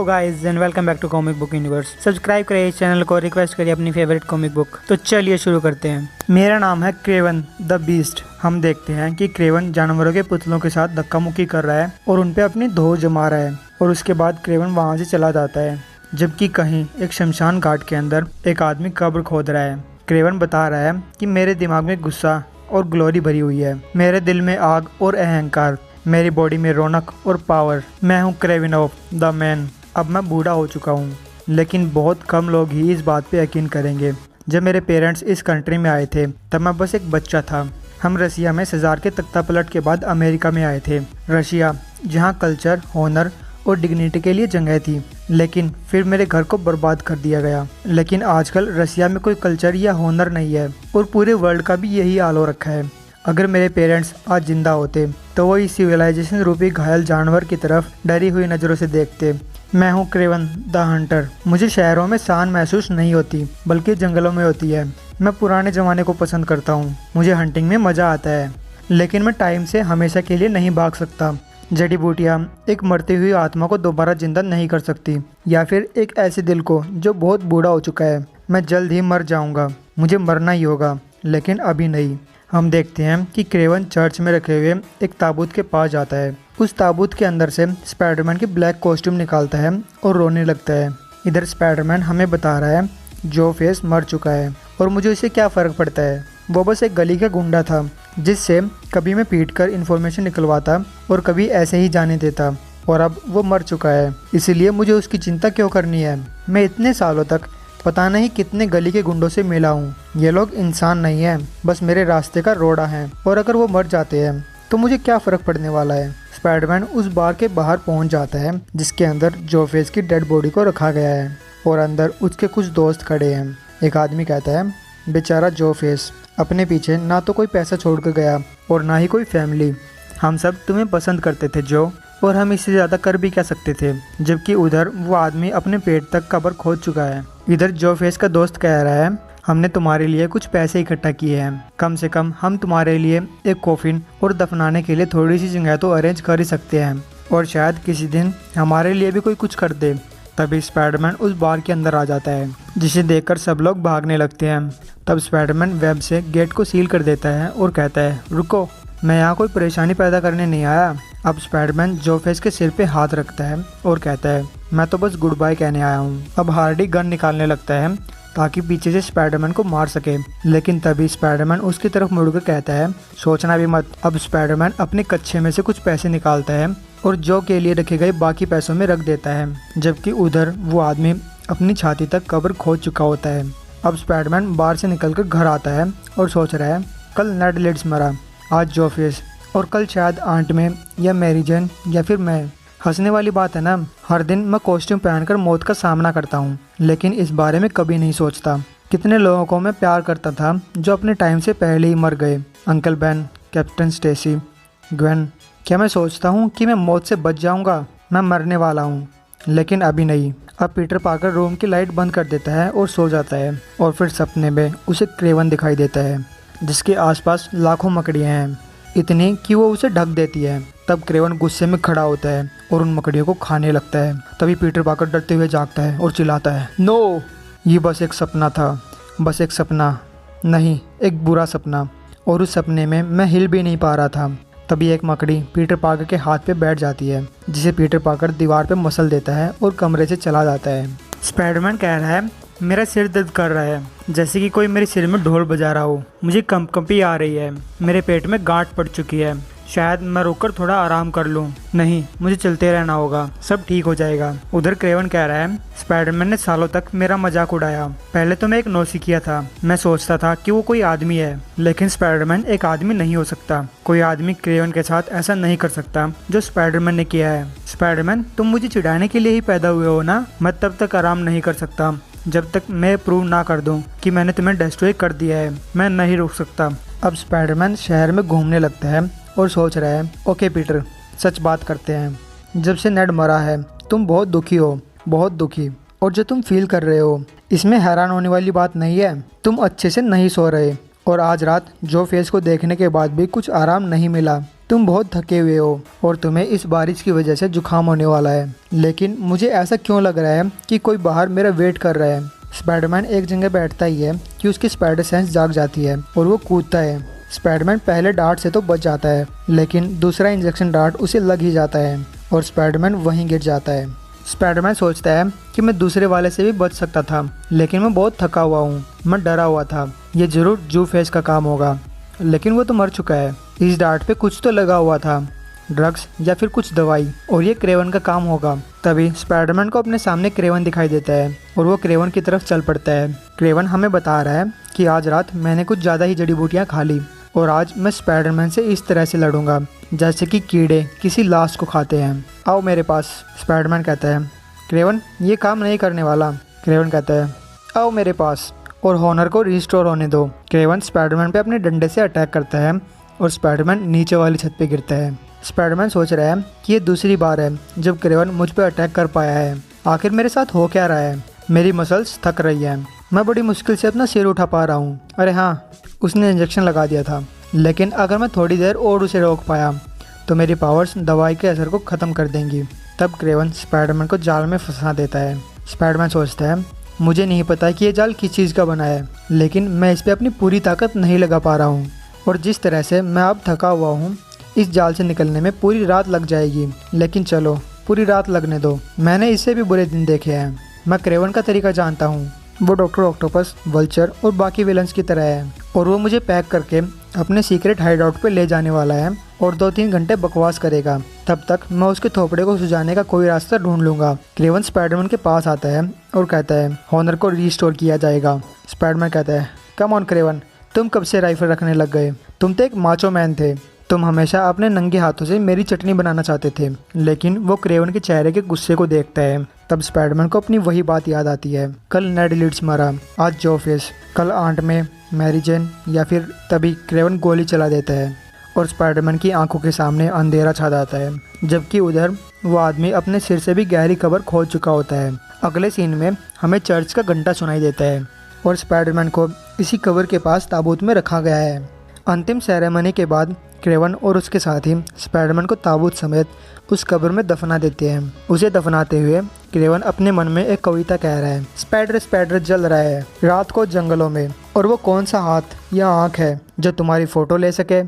Hello guys and welcome back to comic book universe. Subscribe करिए इस channel को, request करिए अपनी फेवरेट कॉमिक बुक। तो चलिए शुरू करते हैं। मेरा नाम है क्रेवन द बीस्ट। हम देखते हैं कि क्रेवन जानवरों के पुतलों के साथ धक्का मुक्की कर रहा है और उन पे अपनी धो जमा रहा है और उसके बाद क्रेवन वहाँ से चला जाता है, जबकि कहीं एक शमशान घाट के अंदर एक आदमी कब्र खोद रहा है। क्रेवन बता रहा है कि मेरे दिमाग में गुस्सा और ग्लोरी भरी हुई है, मेरे दिल में आग और अहंकार, मेरी बॉडी में रौनक और पावर। मैं हूँ क्रेविनोव द मैन। अब मैं बूढ़ा हो चुका हूँ, लेकिन बहुत कम लोग ही इस बात पे यकीन करेंगे। जब मेरे पेरेंट्स इस कंट्री में आए थे तब मैं बस एक बच्चा था। हम रशिया में सज़ार के तख्ता पलट के बाद अमेरिका में आए थे। रशिया जहाँ कल्चर, होनर और डिग्निटी के लिए जगह थी, लेकिन फिर मेरे घर को बर्बाद कर दिया गया। लेकिन आजकल रशिया में कोई कल्चर या होनर नहीं है और पूरे वर्ल्ड का भी यही हाल हो रखा है। अगर मेरे पेरेंट्स आज जिंदा होते तो वो इस सिविलाइजेशन रूपी घायल जानवर की तरफ डरी हुई नज़रों से देखते। मैं हूँ क्रेवन द हंटर। मुझे शहरों में शान महसूस नहीं होती, बल्कि जंगलों में होती है। मैं पुराने ज़माने को पसंद करता हूँ। मुझे हंटिंग में मज़ा आता है, लेकिन मैं टाइम से हमेशा के लिए नहीं भाग सकता। जड़ी बूटियाँ एक मरती हुई आत्मा को दोबारा जिंदा नहीं कर सकती, या फिर एक ऐसे दिल को जो बहुत बूढ़ा हो चुका है। मैं जल्द ही मर जाऊँगा, मुझे मरना ही होगा, लेकिन अभी नहीं। हम देखते हैं कि क्रेवन चर्च में रखे हुए एक ताबूत के पास जाता है। उस ताबूत के अंदर से स्पाइडरमैन की ब्लैक कॉस्ट्यूम निकालता है और रोने लगता है। इधर स्पाइडरमैन हमें बता रहा है जो फेस मर चुका है और मुझे उससे क्या फ़र्क पड़ता है। वो बस एक गली का गुंडा था जिससे कभी मैं पीट कर इन्फॉर्मेशन निकलवाता और कभी ऐसे ही जाने देता, और अब वो मर चुका है, इसीलिए मुझे उसकी चिंता क्यों करनी है। मैं इतने सालों तक पता नहीं कितने गली के गुंडों से मिला हूँ। ये लोग इंसान नहीं है, बस मेरे रास्ते का रोड़ा है, और अगर वो मर जाते हैं तो मुझे क्या फ़र्क पड़ने वाला है। स्पाइडरमैन उस बार के बाहर पहुँच जाता है जिसके अंदर जो फेस की डेड बॉडी को रखा गया है, और अंदर उसके कुछ दोस्त खड़े हैं। एक आदमी कहता है, बेचारा जो फेस, अपने पीछे ना तो कोई पैसा छोड़ कर गया और ना ही कोई फैमिली। हम सब तुम्हें पसंद करते थे जो, और हम इससे ज़्यादा कर भी क्या सकते थे। जबकि उधर वो आदमी अपने पेट तक कब्र खोद चुका है। इधर जो फेस का दोस्त कह रहा है, हमने तुम्हारे लिए कुछ पैसे इकट्ठा किए हैं, कम से कम हम तुम्हारे लिए एक कॉफिन और दफनाने के लिए थोड़ी सी जगह तो अरेंज कर ही सकते हैं, और शायद किसी दिन हमारे लिए भी कोई कुछ कर दे। तभी स्पाइडरमैन उस बार के अंदर आ जाता है, जिसे देखकर सब लोग भागने लगते हैं। तब स्पाइडरमैन वेब से गेट को सील कर देता है और कहता है, रुको, मैं यहाँ कोई परेशानी पैदा करने नहीं आया। अब स्पाइडरमैन जो फेस के सिर पे हाथ रखता है और कहता है, मैं तो बस गुड बाय कहने आया हूँ। अब हार्डी गन निकालने लगता है ताकि पीछे से स्पाइडरमैन को मार सके, लेकिन तभी स्पाइडरमैन उसकी तरफ मुड़कर कहता है, सोचना भी मत। अब स्पाइडरमैन अपने कच्छे में से कुछ पैसे निकालता है और जो के लिए रखे गए बाकी पैसों में रख देता है, जबकि उधर वो आदमी अपनी छाती तक कब्र खोद चुका होता है। अब स्पाइडरमैन बाहर से निकलकर घर आता है और सोच रहा है, कल नेड लीड्स मरा, आज जो फेस, और कल शायद आंट में या मैरी जेन या फिर मैं। हंसने वाली बात है ना, हर दिन मैं कॉस्ट्यूम पहनकर मौत का सामना करता हूँ, लेकिन इस बारे में कभी नहीं सोचता। कितने लोगों को मैं प्यार करता था जो अपने टाइम से पहले ही मर गए। Uncle Ben, captain Stacy, Gwen. क्या मैं सोचता हूँ कि मैं मौत से बच जाऊँगा? मैं मरने वाला हूँ, लेकिन अभी नहीं। अब पीटर पार्कर रूम की लाइट बंद कर देता है और सो जाता है, और फिर सपने में उसे क्रेवन दिखाई देता है जिसके आसपास लाखों मकड़ियाँ हैं, इतनी कि वो उसे ढक देती है। तब क्रेवन गुस्से में खड़ा होता है और उन मकड़ियों को खाने लगता है। तभी पीटर पार्कर डरते हुए जागता है और चिल्लाता है, नो, ये बस एक सपना था, बस एक सपना, नहीं एक बुरा सपना। और उस सपने में मैं हिल भी नहीं पा रहा था। तभी एक मकड़ी पीटर पार्कर के हाथ पे बैठ जाती है, जिसे पीटर पार्कर दीवार पे मसल देता है और कमरे से चला जाता है। स्पाइडरमैन कह रहा है, मेरा सिर दर्द कर रहा है, जैसे कि कोई मेरे सिर में ढोल बजा रहा हो। मुझे कंपकंपी आ रही है, मेरे पेट में गांठ पड़ चुकी है, शायद मैं रुककर थोड़ा आराम कर लूं। नहीं, मुझे चलते रहना होगा, सब ठीक हो जाएगा। उधर क्रेवन कह रहा है, स्पाइडरमैन ने सालों तक मेरा मजाक उड़ाया। पहले तो मैं एक नौसिखिया था, मैं सोचता था कि वो कोई आदमी है, लेकिन स्पाइडरमैन एक आदमी नहीं हो सकता। कोई आदमी क्रेवन के साथ ऐसा नहीं कर सकता जो स्पाइडरमैन ने किया है। स्पाइडरमैन, तुम मुझे चिढ़ाने के लिए ही पैदा हुए हो ना? मैं तब तक आराम नहीं कर सकता जब तक मैं प्रूव ना कर दूं कि मैंने तुम्हें डिस्ट्रॉय कर दिया है। मैं नहीं रुक सकता। अब स्पाइडरमैन शहर में घूमने लगता है और सोच रहा है, ओके पीटर, सच बात करते हैं। जब से नेड मरा है तुम बहुत दुखी हो, बहुत दुखी, और जो तुम फील कर रहे हो इसमें हैरान होने वाली बात नहीं है। तुम अच्छे से नहीं सो रहे, और आज रात जो फेस को देखने के बाद भी कुछ आराम नहीं मिला। तुम बहुत थके हुए हो और तुम्हें इस बारिश की वजह से जुकाम होने वाला है, लेकिन मुझे ऐसा क्यों लग रहा है कि कोई बाहर मेरा वेट कर रहा है। स्पाइडरमैन एक जगह बैठता ही है कि उसकी स्पाइडर सेंस जाग जाती है और वो कूदता है। स्पाइडरमैन पहले डार्ट से तो बच जाता है, लेकिन दूसरा इंजेक्शन डार्ट उसे लग ही जाता है और स्पाइडरमैन वहीं गिर जाता है। स्पाइडरमैन सोचता है कि मैं दूसरे वाले से भी बच सकता था, लेकिन मैं बहुत थका हुआ हूँ, मैं डरा हुआ था, ये जरूर जू फेस का काम होगा, लेकिन वो तो मर चुका है। इस डार्ट पे कुछ तो लगा हुआ था, ड्रग्स या फिर कुछ दवाई, और ये क्रेवन का काम होगा। तभी स्पाइडरमैन को अपने सामने क्रेवन दिखाई देता है और वो क्रेवन की तरफ चल पड़ता है। क्रेवन हमें बता रहा है कि आज रात मैंने कुछ ज़्यादा ही जड़ी बूटियाँ खा ली और आज मैं स्पाइडरमैन से इस तरह से लड़ूंगा जैसे कि कीड़े किसी लाश को खाते हैं। आओ मेरे पास, स्पाइडरमैन कहता है। क्रेवन ये काम नहीं करने वाला, क्रेवन कहता है। आओ मेरे पास और हॉनर को रिस्टोर होने दो। क्रेवन स्पाइडरमैन पे अपने डंडे से अटैक करता है और स्पाइडरमैन नीचे वाली छत पे गिरता है। स्पाइडरमैन सोच रहा है कि ये दूसरी बार है जब क्रेवन मुझ पे अटैक कर पाया है। आखिर मेरे साथ हो क्या रहा है? मेरी मसल्स थक रही है, मैं बड़ी मुश्किल से अपना सिर उठा पा रहा हूँ। अरे हाँ, उसने इंजेक्शन लगा दिया था, लेकिन अगर मैं थोड़ी देर और उसे रोक पाया तो मेरी पावर्स दवाई के असर को ख़त्म कर देंगी। तब क्रेवन स्पाइडरमैन को जाल में फंसा देता है। स्पाइडरमैन सोचता है मुझे नहीं पता कि ये जाल किस चीज़ का बना है, लेकिन मैं इस पर अपनी पूरी ताकत नहीं लगा पा रहा हूँ और जिस तरह से मैं अब थका हुआ हूँ इस जाल से निकलने में पूरी रात लग जाएगी। लेकिन चलो पूरी रात लगने दो, मैंने इससे भी बुरे दिन देखे हैं। मैं क्रेवन का तरीका जानता हूँ, वो डॉक्टर ऑक्टोपस, वल्चर और बाकी विलन्स की तरह है और वो मुझे पैक करके अपने सीक्रेट हाइड आउट पे ले जाने वाला है और 2-3 घंटे बकवास करेगा। तब तक मैं उसके थोपड़े को सुझाने का कोई रास्ता ढूंढ लूंगा। क्रेवन स्पाइडरमैन के पास आता है और कहता है हॉनर को रिस्टोर किया जाएगा। स्पाइडरमैन कहता है कम ऑन क्रेवन, तुम कब से राइफल रखने लग गए? तुम तो एक माचो मैन थे, तुम हमेशा अपने नंगे हाथों से मेरी चटनी बनाना चाहते थे। लेकिन वो क्रेवन के चेहरे के गुस्से को देखता है। तब स्पाइडरमैन को अपनी वही बात याद आती है, कल नेड लीड्स मरा, आज जो फेस, कल आंट में, मैरी जेन, या फिर तभी क्रेवन गोली चला देता है और स्पाइडरमैन की आंखों के सामने अंधेरा छा जाता है, जबकि उधर वो आदमी अपने सिर से भी गहरी खबर खोज चुका होता है। अगले सीन में हमें चर्च का घंटा सुनाई देता है और स्पाइडरमैन को इसी कब्र के पास ताबूत में रखा गया है। अंतिम सेरेमनी के बाद क्रेवन और उसके साथी स्पाइडरमैन को ताबूत समेत उस कब्र में दफना देते हैं। उसे दफनाते हुए क्रेवन अपने मन में एक कविता कह रहा है। स्पाइडर स्पाइडर जल रहा है रात को जंगलों में, और वो कौन सा हाथ या आँख है जो तुम्हारी फ़ोटो ले सके।